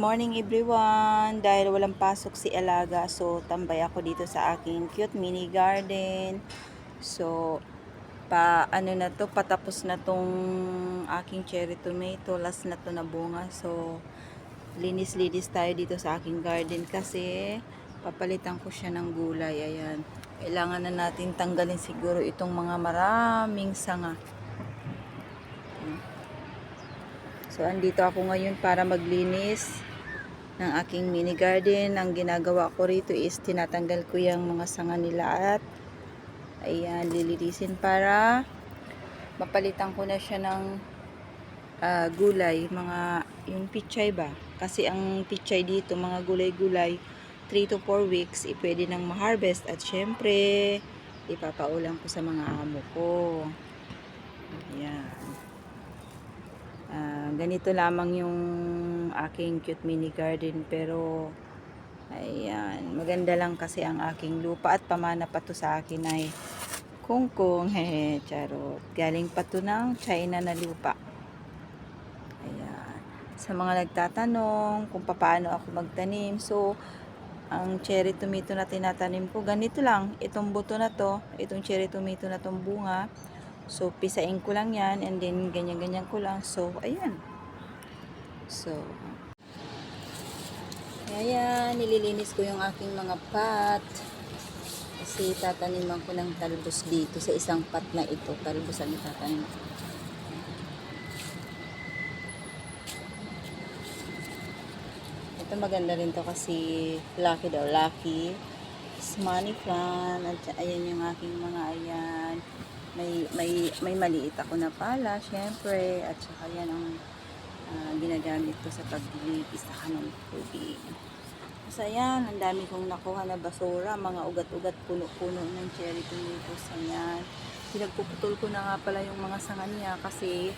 morning everyone. Dahil walang pasok si Alaga, so tambay ako dito sa aking cute mini garden. So, ano na to, patapos na tong aking cherry tomato, last na to na bunga. So, linis-linis tayo dito sa aking garden kasi papalitan ko siya ng gulay. Ayan. Kailangan na natin tanggalin siguro itong mga maraming sanga. So, andito ako ngayon para maglinis ng aking mini garden. Ang ginagawa ko rito is tinatanggal ko yung mga sanga nila at ayan, lilinisin para mapalitan ko na siya ng gulay, mga yung pichay ba? Kasi ang pichay dito, mga gulay-gulay, 3 to 4 weeks, pwede nang ma-harvest at syempre, ipapaulam ko sa mga amo ko. Ayan. Ganito lamang yung aking cute mini garden, pero ayan, maganda lang kasi ang aking lupa at pamana pa to sa akin ay kungkong, hehe, charot, galing pa to ng China na lupa. Ayan, sa mga nagtatanong kung paano ako magtanim, so ang cherry tomato na tinatanim ko, ganito lang, itong buto na to, itong cherry tomato na tong bunga. So, pisain ko lang yan, and then ganyan-ganyan ko lang. So, ayan. So, ayan, nililinis ko yung aking mga pot. Kasi tataniman ko ng talbos dito sa isang pot na ito. Talbos ang itatanim ko. Ito maganda rin to kasi lucky daw, lucky. It's money plant. At ayan yung aking mga ayan. May maliit ako na pala, syempre. At saka yan ang ginagamit ko sa paglilinis sa kanong tubig. So ayan, ang dami kong nakuha na basura, mga ugat-ugat, puno-puno ng cherry tomatoes. Ayan, pinagpuputol ko na nga pala yung mga sanga niya kasi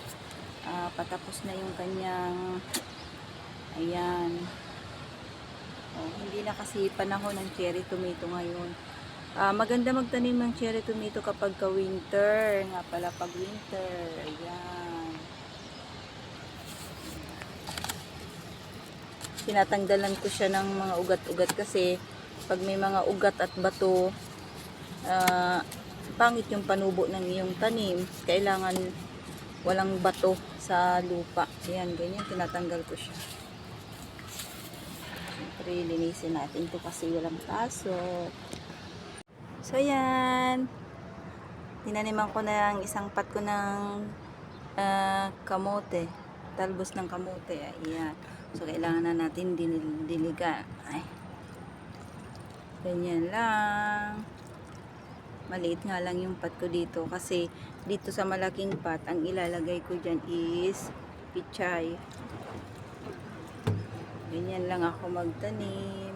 patapos na yung kanyang, ayan, hindi na kasi panahon ng cherry tomato ngayon. Maganda magtanim ng cherry tomato kapag ka winter, nga pala pag winter. Ayan, tinatanggalan ko siya ng mga ugat-ugat kasi pag may mga ugat at bato, pangit yung panubo ng iyong tanim. Kailangan walang bato sa lupa. Ayan, ganyan, tinatanggal ko siya. Siyempre, linisin natin ito kasi walang pasok. So, ayan, tinaniman ko na ang isang pot ko ng kamote, talbos ng kamote. Ayan. So, kailangan na natin diligan. Ay. Ganyan lang. Maliit nga lang yung pot ko dito. Kasi, dito sa malaking pot, ang ilalagay ko dyan is pichay. Ganyan lang ako magtanim.